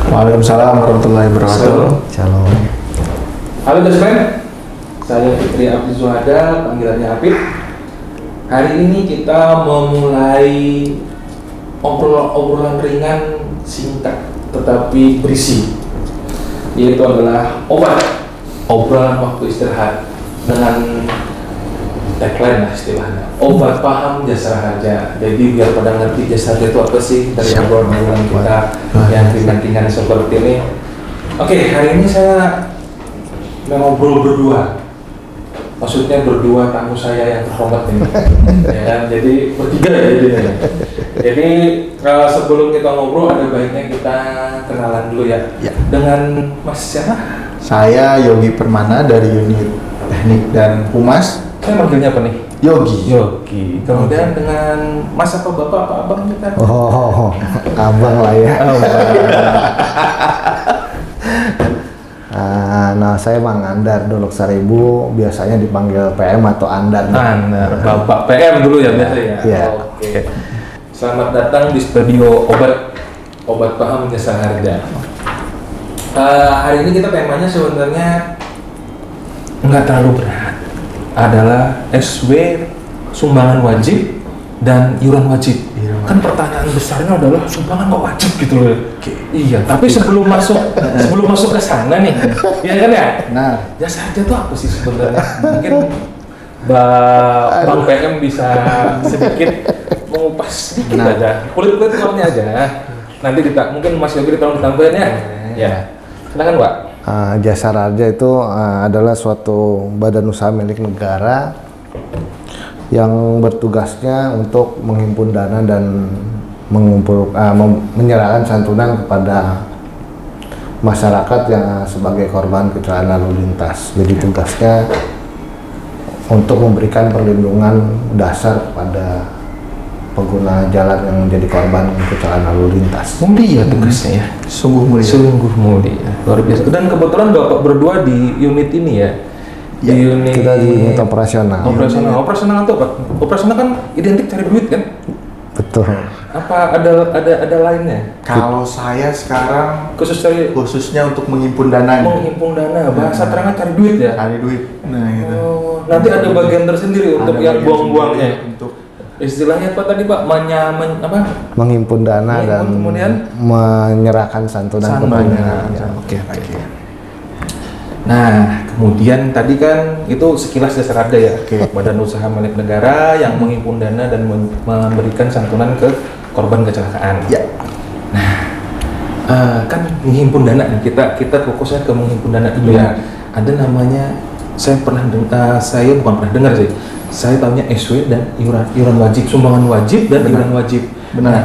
Waalaikumsalam warahmatullahi wabarakatuh. Shalom. Halo best friend, saya Fitri Abdi Zuhada, panggilannya Apit. Hari ini kita memulai obrolan ringan, singkat, tetapi berisi, yaitu adalah obrolan waktu istirahat dengan tagline lah istilahnya, obat paham jasa harja. Jadi biar pada ngerti jasa harja itu apa sih dari obrolan kita yang ringan-ringan seperti ini. Oke, hari ini saya mau ngobrol berdua. Maksudnya berdua tamu saya yang terhormat ini. Ya kan? Jadi bertiga ya jadinya. Jadi sebelum kita ngobrol ada baiknya kita kenalan dulu ya. Dengan Mas siapa? Saya Yogi Permana dari unit teknik dan humas. Saya manggilnya apa nih? Yogi. Kemudian dengan Mas apa Bapak apa Abang kita? Oh, abang lah ya. Nah, saya Mang Andar Dolok Seribu, biasanya dipanggil PM atau Andar. Andar, Bapak PM dulu ya biasa ya. Iya. Oke. Selamat datang di studio obat paham jasa harja. Hari ini kita temanya sebenarnya nggak terlalu berat, adalah SW sumbangan wajib dan iuran wajib. Kan pertanyaan besarnya adalah sumbangan kok wajib gitu loh. Iya, tapi sebelum masuk ke sana nih, iya kan ya? Nah, Jasa harja itu apa sih sebenarnya? Mungkin Bang PM bisa sedikit mengupas sedikit aja, kulit-kulit luarnya aja. Nanti mungkin Mas Yogi tolong ditambahin ya. Ya, silakan Pak. Jasa Harja itu adalah suatu badan usaha milik negara yang bertugasnya untuk menghimpun dana dan menyerahkan santunan kepada masyarakat yang sebagai korban kecelakaan lalu lintas. Jadi tugasnya untuk memberikan perlindungan dasar kepada pengguna jalan yang menjadi korban kecelakaan lalu lintas. Mulia tugasnya ya. sungguh mulia. Sungguh mulia, luar biasa. Dan kebetulan Bapak berdua di unit ini ya. Ya, kita di unit operasional. Operasional itu apa? Operasional kan identik cari duit kan? Betul. Apa ada lainnya? Kalau saya sekarang khususnya untuk menghimpun dana. Menghimpun dana, bahasa terangnya cari duit ya? Cari duit. Nah, gitu. Oh, nanti ada bagian tersendiri untuk yang buang-buangnya. Untuk Istilahnya apa tadi Pak? Menghimpun dana dan kemudian menyerahkan santunan kepada Oke. Nah, kemudian tadi kan itu sekilas jasa harja ya, badan usaha milik negara yang menghimpun dana dan memberikan santunan ke korban kecelakaan. Ya. Nah, kan menghimpun dana nih, kita fokusnya ke menghimpun dana dulu ya. Ada namanya, saya bukan pernah dengar sih. Saya tahunya SW dan iuran wajib, sumbangan wajib dan iuran wajib. Benar. Nah,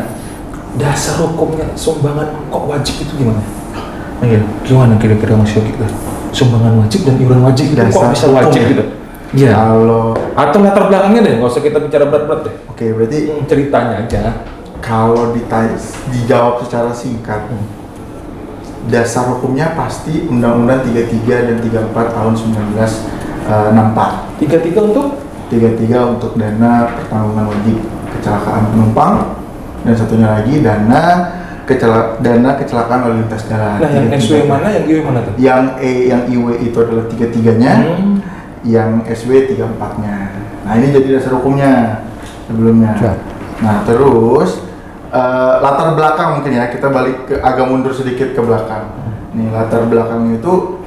dasar hukumnya sumbangan kok wajib itu gimana? Iya, gimana kira-kira Mas Yogi? Sumbangan wajib dan iuran wajib itu kok bisa wajib gitu? Iya. Atau latar belakangnya deh, nggak usah kita bicara berat-berat deh. Oke, berarti ceritanya aja. Kalau dijawab secara singkat, dasar hukumnya pasti Undang-Undang 33 dan 34 tahun 1964. 33 untuk? 33 untuk dana pertanggungan wajib kecelakaan penumpang, dan satunya lagi dana kecelakaan lalu lintas jalan. Nah, yang SW mana, yang IW mana tuh? Yang IW itu adalah 33-nya, yang SW 34-nya. Nah, ini jadi dasar hukumnya sebelumnya. Nah, terus latar belakang mungkin ya, kita balik agak mundur sedikit ke belakang. Nih, latar belakangnya itu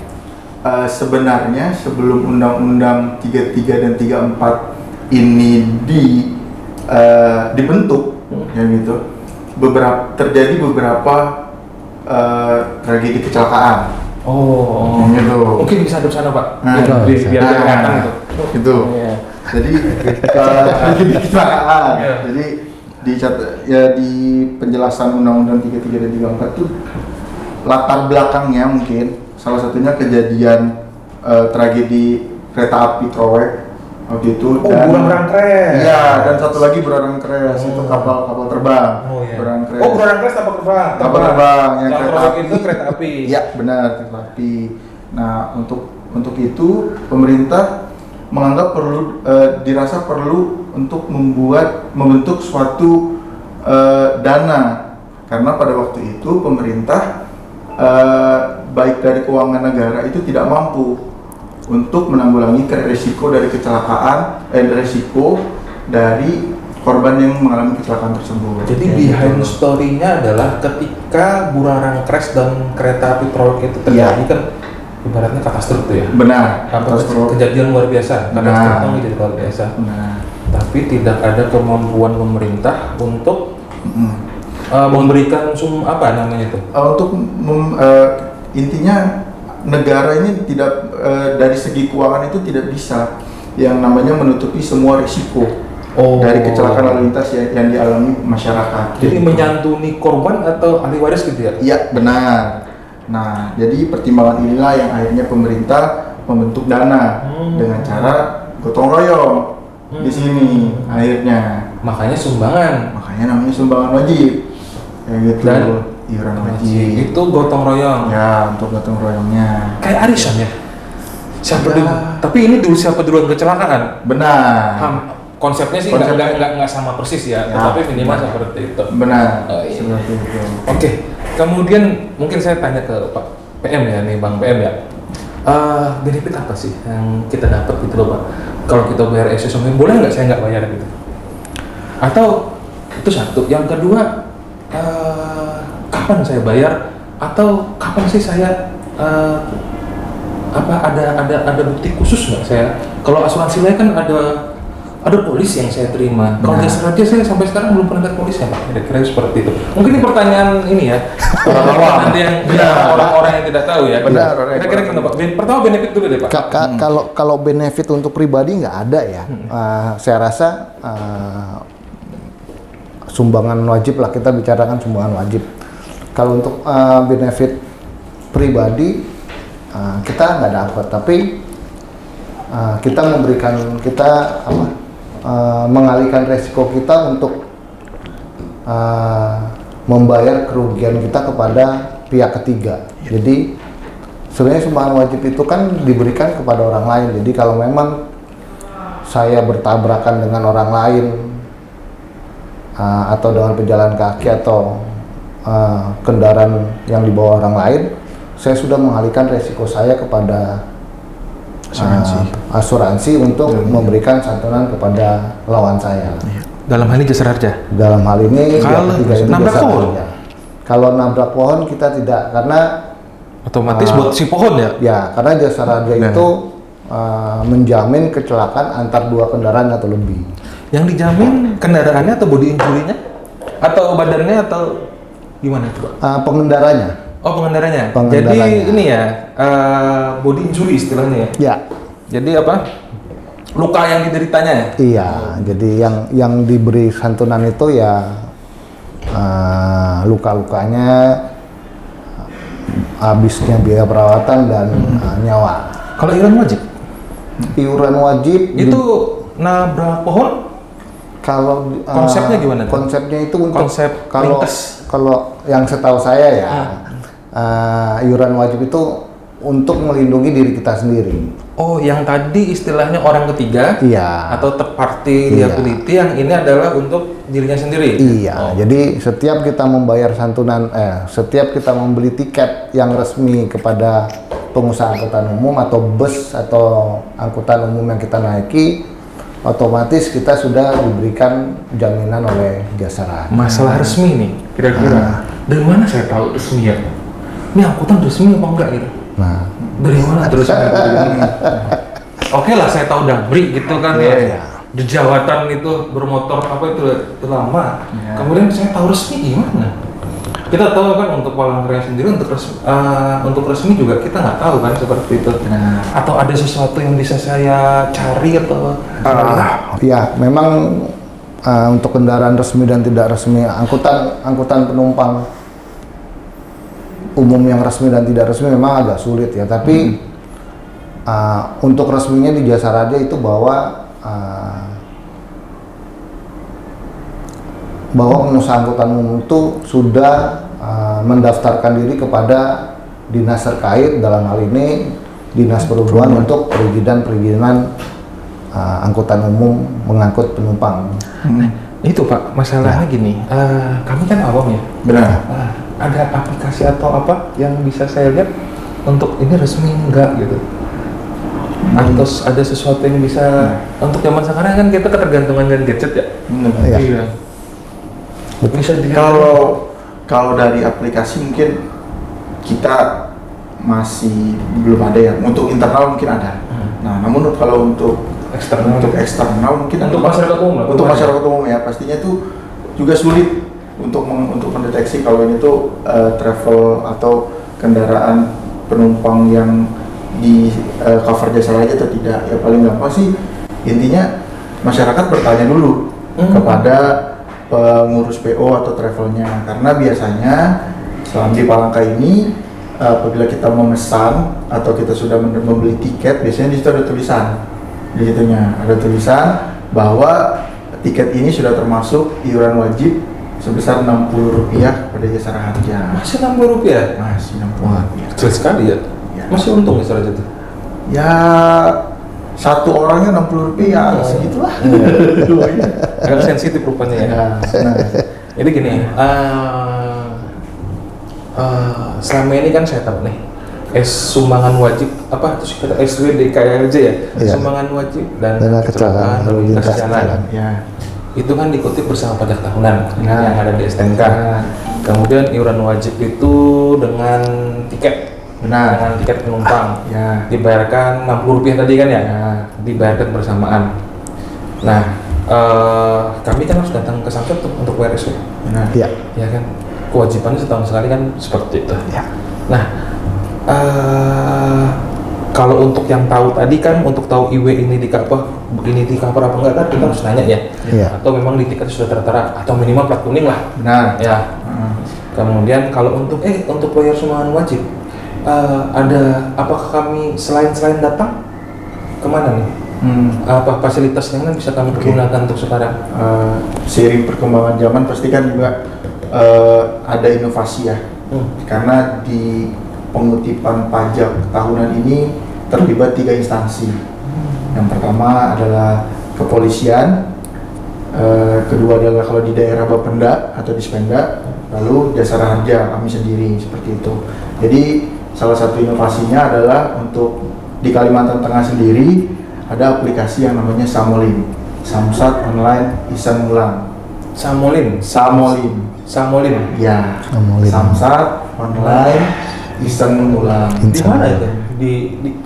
sebenarnya sebelum Undang-Undang 33 dan 34 ini dibentuk, ya gitu, terjadi beberapa tragedi kecelakaan. Gitu. Mungkin bisa ada sana Pak. Nah, biar kelihatan gitu. Gitu. Jadi tragedi kecelakaan. Jadi di penjelasan Undang-Undang 33 dan 34 itu latar belakangnya mungkin salah satunya kejadian tragedi kereta api Trowek waktu itu. Burang Kres. Iya, dan satu lagi Burang Kres, itu kapal terbang. Burang Kres. Burang Kres kapal terbang. Kapal terbang yang kereta api itu kereta api. Iya, benar, kereta api. Nah, untuk itu pemerintah menganggap dirasa perlu untuk membentuk suatu dana, karena pada waktu itu pemerintah baik dari keuangan negara itu tidak mampu untuk menanggulangi resiko dari kecelakaan, resiko dari korban yang mengalami kecelakaan tersebut. Jadi behind story-nya adalah ketika Burarang crash dan kereta api proyek itu terjadi kan ibaratnya katastrofe ya. Benar. Kejadian luar biasa, katastrofe jadi luar biasa. Benar. Tapi tidak ada kemampuan pemerintah untuk memberikan apa namanya itu? Untuk intinya negara ini tidak dari segi keuangan itu tidak bisa yang namanya menutupi semua risiko dari kecelakaan lalu lintas yang dialami masyarakat. Jadi menyantuni korban atau ahli waris gitu ya? Iya, benar. Nah, jadi pertimbangan inilah yang akhirnya pemerintah membentuk dana dengan cara gotong royong di sini akhirnya. Makanya sumbangan. Makanya namanya sumbangan wajib. Kayak gitu. Dan iuran wajib. Itu gotong royong. Ya, untuk gotong royongnya. Kayak arisan ya. Siapa dulu? Tapi ini dulu siapa duluan kecelakaan? Benar. Konsepnya sih nggak sama persis ya, tetapi minimal seperti itu. Benar. Iya. Seperti itu. Oke. Kemudian mungkin saya tanya ke Pak PM ya nih, Bang PM ya. Benefit apa sih yang kita dapat gitu loh Pak? Kalau kita bayar SSM, boleh nggak saya nggak bayar gitu? Atau itu satu. Yang kedua, kapan saya bayar? Atau kapan sih saya ada bukti khusus nggak saya? Kalau asuransi lain kan ada polis yang saya terima. Kalau jasa raja saya sampai sekarang belum pernah lihat polis ya Pak. Kira-kira seperti itu. Mungkin ini pertanyaan ini ya. Nanti yang orang-orang yang tidak tahu ya. Benar. Kira-kira kenapa? Pertama benefit dulu deh Pak. Kalau benefit untuk pribadi nggak ada ya. Saya rasa sumbangan wajib lah, kita bicarakan sumbangan wajib. Kalau untuk benefit pribadi kita nggak dapat, tapi kita mengalihkan resiko kita untuk membayar kerugian kita kepada pihak ketiga. Jadi sebenarnya sumbangan wajib itu kan diberikan kepada orang lain. Jadi kalau memang saya bertabrakan dengan orang lain atau dengan pejalan kaki atau kendaraan yang dibawa orang lain, saya sudah mengalihkan resiko saya kepada asuransi untuk memberikan santunan kepada lawan saya. Dalam hal ini jasa raja. Dalam hal ini kalau nabrak pohon. Kalau nabrak pohon kita tidak, karena otomatis buat si pohon ya. Ya, karena jasa raja itu menjamin kecelakaan antar dua kendaraan atau lebih. Yang dijamin kendaraannya atau body injury-nya atau badannya atau gimana coba? Pengendaranya. Oh, pengendaranya. Jadi ini ya body injury istilahnya ya. Ya. Jadi apa? Luka yang dideritanya ya? Iya. Jadi yang diberi santunan itu ya luka-lukanya, habisnya biaya perawatan dan nyawa. Kalau iuran wajib? Iuran wajib itu nabrak pohon? Kalau konsepnya gimana? Konsepnya itu untuk konsep kalau yang setahu saya ya. Iuran wajib itu untuk melindungi diri kita sendiri. Oh, yang tadi istilahnya orang ketiga, atau third party liability, yang ini adalah untuk dirinya sendiri. Iya, jadi setiap kita membayar santunan, setiap kita membeli tiket yang resmi kepada pengusaha angkutan umum atau bus atau angkutan umum yang kita naiki, otomatis kita sudah diberikan jaminan oleh jasa raja. Masalah resmi nih, kira-kira dari mana saya tahu resmi ya? Ini angkutan resmi apa enggak gitu? Nah, dari mana terus? Oke lah, saya tahu Damri gitu kan ya. Di Jawatan itu bermotor apa itu lama. Kemudian saya tahu resmi gimana? Kita tahu kan untuk Palangkaraya sendiri untuk resmi juga kita nggak tahu kan seperti itu. Atau ada sesuatu yang bisa saya cari atau? Ya, memang untuk kendaraan resmi dan tidak resmi, angkutan penumpang umum yang resmi dan tidak resmi memang agak sulit ya, tapi untuk resminya di jasa raja itu bahwa pengusaha angkutan umum itu sudah mendaftarkan diri kepada dinas terkait, dalam hal ini dinas perhubungan untuk perizinan angkutan umum mengangkut penumpang. Itu Pak, masalahnya gini, kami kan awam ya. Benar. ada aplikasi atau apa yang bisa saya lihat untuk ini resmi enggak gitu? Atau ada sesuatu yang bisa untuk zaman sekarang kan kita ketergantungan dengan gadget ya? Iya. Bisa dilihat. Kalau dari aplikasi mungkin kita masih belum ada ya. Untuk internal mungkin ada. Nah, namun kalau untuk eksternal mungkin untuk masyarakat umum lah. Untuk masyarakat umum ya pastinya itu juga sulit untuk mendeteksi kalau ini tuh travel atau kendaraan penumpang yang di cover jasa raja atau tidak. Ya paling gampang sih intinya masyarakat bertanya dulu kepada pengurus PO atau travelnya, karena biasanya selama di Palangka ini apabila kita memesan atau kita sudah membeli tiket, biasanya di situ ada tulisan, di situnya ada tulisan bahwa tiket ini sudah termasuk iuran wajib sebesar Rp60 pada jasa harja. Masih Rp60? Masih Rp60. Kecil sekali ya? Masih untung ya Raja tuh? Ya satu orangnya Rp60 ya segitulah. Agak sensitif rupanya ya. Nah. Jadi gini, selama ini kan saya tahu nih, sumbangan wajib apa itu kata SWDKLJ ya, sumbangan wajib dan kecelakaan lalu lintas jalan. Ya. Itu kan dikutip bersama pajak tahunan yang ada di STNK. Kemudian iuran wajib itu dengan tiket. Benar. Dengan tiket penumpang. Ya. Dibayarkan Rp60 tadi kan ya? Dibayarkan bersamaan. Nah, kami kan harus datang ke Samsat untuk bayar SW. Benar. Iya. Ya kan? Kewajibannya setahun sekali kan seperti itu. Ya. Nah, kalau untuk yang tahu tadi kan, untuk tahu IW ini di cover apa enggak kan kita harus nanya ya. Iya. Atau memang di tiket sudah tertera atau minimal plat kuning lah. Benar. Ya. Kemudian kalau untuk bayar sumbangan wajib, ada apakah kami selain datang kemana nih? Apa fasilitas yang bisa kami pergunakan untuk sekarang? Seiring perkembangan zaman pasti kan juga ada inovasi ya. Karena di pengutipan pajak tahunan ini terlibat 3 instansi. Yang pertama adalah kepolisian, kedua adalah kalau di daerah Bapenda atau Dispenda, lalu Jasara Harja kami sendiri seperti itu. Jadi salah satu inovasinya adalah untuk di Kalimantan Tengah sendiri ada aplikasi yang namanya Samolin, Samsat Online Isan Ngulang. Samolin. Ya. Samolin. Samsat Online Isan Ngulang. Di mana itu? Di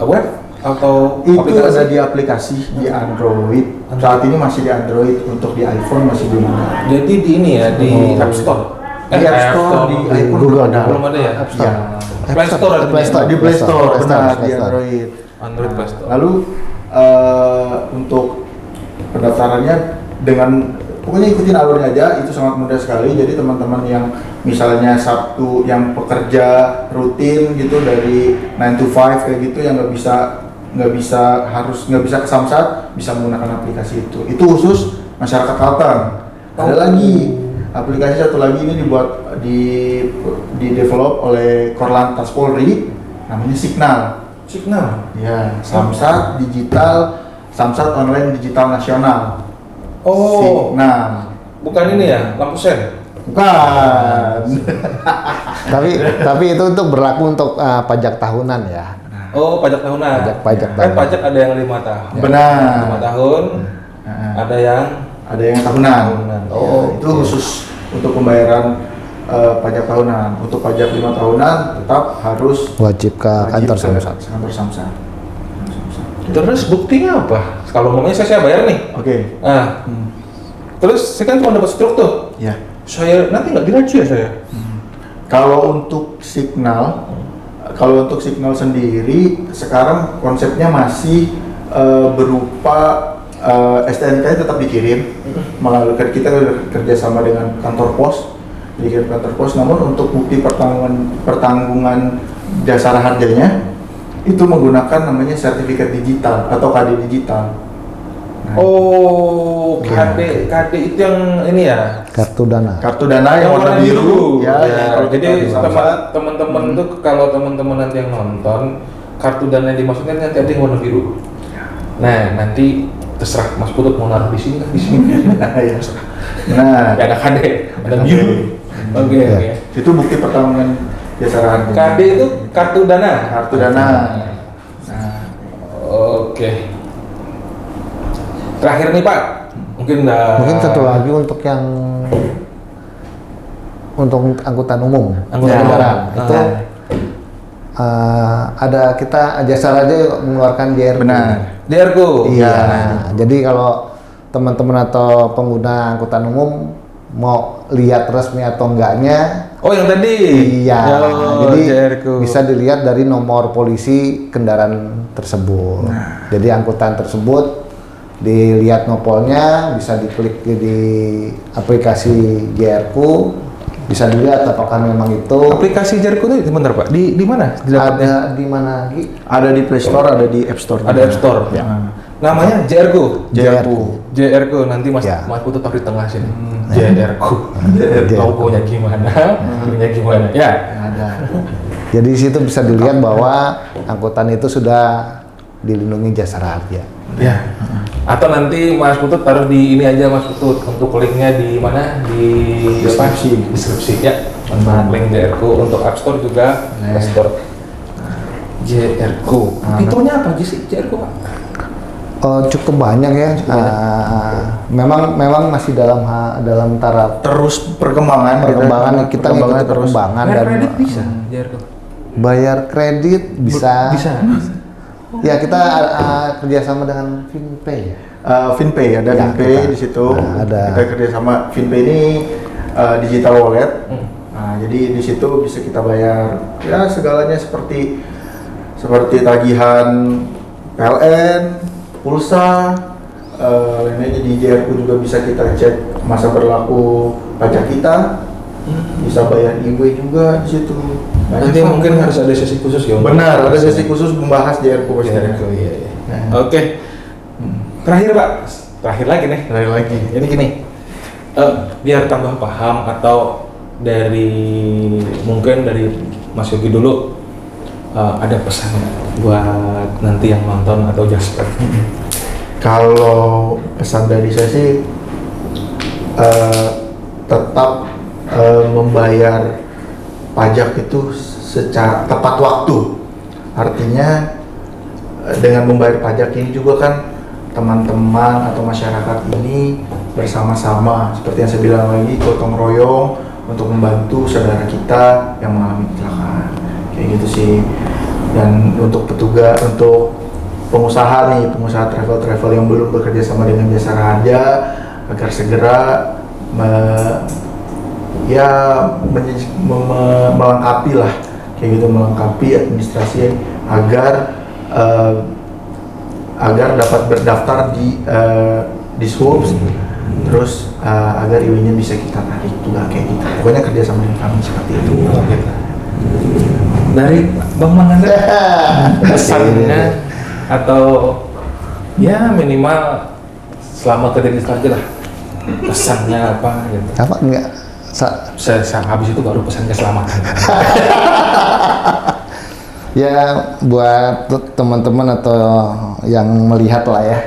web atau itu aplikasi? ada di aplikasi di Android. Saat ini masih di Android, untuk di iPhone masih belum ada. Jadi di ini ya, di App Store. Di App Store, di iPhone Google belum ada ya? App Store. Ya. Play Store ada Play Store. Di Play Store, Play Store, benar, Play di Store. Android. Play Store. Lalu untuk pendaftarannya dengan pokoknya ikutin alurnya aja, itu sangat mudah sekali. Jadi teman-teman yang misalnya Sabtu yang pekerja rutin gitu dari 9 to 5 kayak gitu yang nggak bisa ke Samsat, bisa menggunakan aplikasi itu. Itu khusus masyarakat Kalteng. Ada lagi aplikasi satu lagi, ini dibuat di develop oleh Korlantas Polri, namanya Signal. Ya, Samsat Digital, Samsat Online Digital Nasional. Oh, Signal. bukan ini ya, lampu sen. Bukan. Tapi itu untuk berlaku untuk pajak tahunan ya. Oh, pajak tahunan. Pajak Kan tahunan. pajak ada yang 5 tahun. Benar. 5 tahun. Ada yang tahunan. Oh, itu khusus untuk pembayaran pajak tahunan. Untuk pajak 5 tahunan tetap harus Wajib ke kantor Samsat. Kantor Samsat. terus buktinya apa? Kalau ngomongnya saya bayar nih. Oke. Nah, terus saya kan cuma dapat struk tuh. Ya. Saya nanti nggak diraju ya saya. Kalau untuk signal sendiri sekarang konsepnya masih berupa STNK tetap dikirim melalui kita kerjasama dengan kantor pos, dikirim kantor pos. Namun untuk bukti pertanggungan jasa harganya itu menggunakan namanya sertifikat digital atau KD digital. Oh, KD itu yang ini ya? Kartu dana. Kartu dana yang warna biru. Ya. Kalau jadi sama teman-teman tuh, kalau teman-teman nanti yang nonton, kartu dana yang dimaksudkan nanti ada yang warna biru. Nah, nanti terserah Mas Putut mau naruh di sini kan di sini. Nah, Ya ada KD, ada biru. Oke, Ya. oke. Itu bukti pertambangan Jasara Harja. KD itu kartu dana. Kartu dana. Nah, Oke. Terakhir nih Pak, mungkin satu lagi untuk yang untuk angkutan umum, Angkutan kendaraan umum. itu ada kita Jasara Harja mengeluarkan JRQ. benar. JRku. Iya. Jadi kalau teman-teman atau pengguna angkutan umum mau lihat resmi atau enggaknya, Oh yang tadi. iya. Oh, Jadi JRku. bisa dilihat dari nomor polisi kendaraan tersebut. Jadi angkutan tersebut dilihat nopolnya, bisa diklik di aplikasi JRQ, bisa dilihat apakah memang itu Aplikasi JRku itu sebentar Pak. Di mana? ada di mana lagi? Ada di Play Store, ada di App Store. Ada App Store. Ya. Namanya JRku. JRQ. JRku nanti Mas Ya. Mas Putut taruh di tengah sini. JRku. JRQ. Logonya gimana? Logonya gimana? Ya. Ada. Jadi di situ bisa dilihat bahwa angkutan itu sudah dilindungi Jasara Harja. Ya. Atau nanti Mas Putut taruh di ini aja Mas Putut untuk linknya di mana di deskripsi ya. Untuk link JRku untuk App Store juga Play Store. JRku. Fiturnya apa aja sih JRku Pak? Cukup banyak ya. Memang masih dalam taraf Terus perkembangan kita ngikutin perkembangan Bayar dan kredit bisa JRku. bayar kredit bisa. Bisa. Ya kita kerjasama dengan FinPay ya. FinPay, ada Ya, FinPay kita- di situ. ada. Kita kerjasama FinPay ini digital wallet. Nah, jadi di situ bisa kita bayar ya segalanya seperti tagihan PLN, pulsa, lainnya di JRQ juga bisa kita cek masa berlaku pajak kita, bisa bayar e-way juga di situ. Banyak Nanti Pak. mungkin harus ada sesi khusus ya. untuk- Benar, ada sesi khusus membahas JRQ pastinya. JRku, iya, iya. Nah. Oke. Terakhir Pak, terakhir lagi nih. Terakhir lagi. Jadi gini, biar tambah paham atau mungkin dari Mas Yogi dulu ada pesan buat nanti yang nonton atau Jasper. Kalau pesan dari saya sih tetap membayar pajak itu secara tepat waktu. Artinya dengan membayar pajak ini juga kan teman-teman atau masyarakat ini bersama-sama seperti yang saya bilang lagi gotong royong untuk membantu saudara kita yang mengalami kecelakaan kayak gitu sih. Dan untuk petugas, untuk pengusaha travel yang belum bekerja sama dengan Jasara Harja agar segera melengkapi lah kayak gitu, melengkapi administrasi agar dapat berdaftar di Dishub, terus agar IW-nya bisa kita tarik juga kayak gitu. Pokoknya kerjasama dengan kami seperti itu. Dari Bang Manganda pesannya atau ya minimal selama kerja di Sarja lah pesannya apa gitu. Apa enggak? Habis itu baru pesan keselamatan. Ya buat teman-teman atau yang melihat lah ya.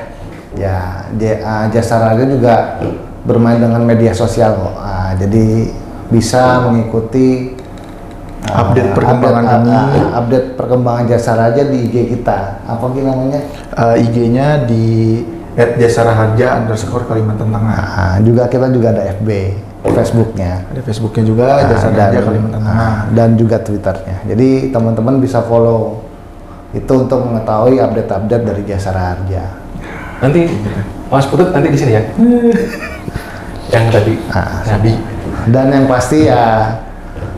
Ya Jasara Harja juga bermain dengan media sosial kok. Jadi bisa mengikuti Update perkembangan kami. Update perkembangan Jasara Harja di IG kita. Apa sih namanya? IG-nya di @jasaraharja_Kalimantan Tengah. Juga kita juga ada FB, Facebooknya. Ada Facebooknya juga, Jasara Harja Kalimantan Tengah. Dan juga Twitternya. Jadi teman-teman bisa follow itu untuk mengetahui update-update dari Jasara Harja. Nanti Mas Putut nanti di sini ya. Yang tadi. Sabi. Dan yang pasti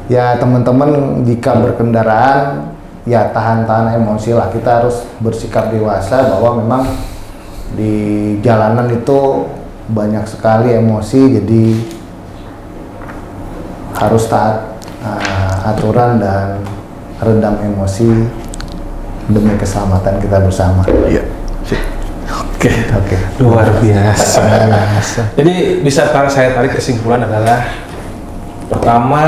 ya teman-teman jika berkendaraan ya tahan emosi lah. Kita harus bersikap dewasa bahwa memang di jalanan itu banyak sekali emosi, jadi harus taat aturan dan redam emosi demi keselamatan kita bersama. Iya. Oke. Luar biasa. Jadi bisa saya tarik kesimpulan adalah pertama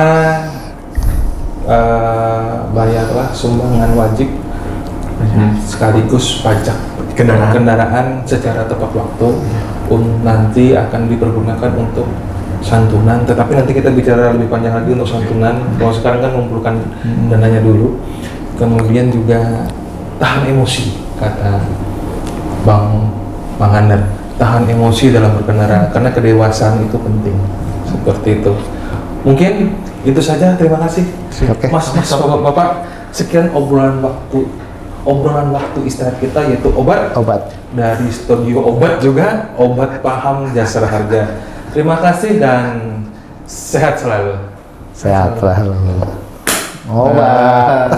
bayarlah sumbangan wajib sekaligus pajak kendaraan secara tepat waktu. Nanti akan dipergunakan untuk santunan, tetapi nanti kita bicara lebih panjang lagi untuk santunan. Kalau sekarang kan mengumpulkan dananya dulu. Kemudian juga tahan emosi, kata Bang Hander. Tahan emosi dalam berkendara, karena kedewasaan itu penting. Seperti itu. Mungkin itu saja, terima kasih. Oke. Mas, Bapak, sekian obrolan waktu istirahat kita, yaitu obat dari studio obat juga, obat paham jasara harja. Terima kasih dan sehat selalu. Sehat selalu. Obat.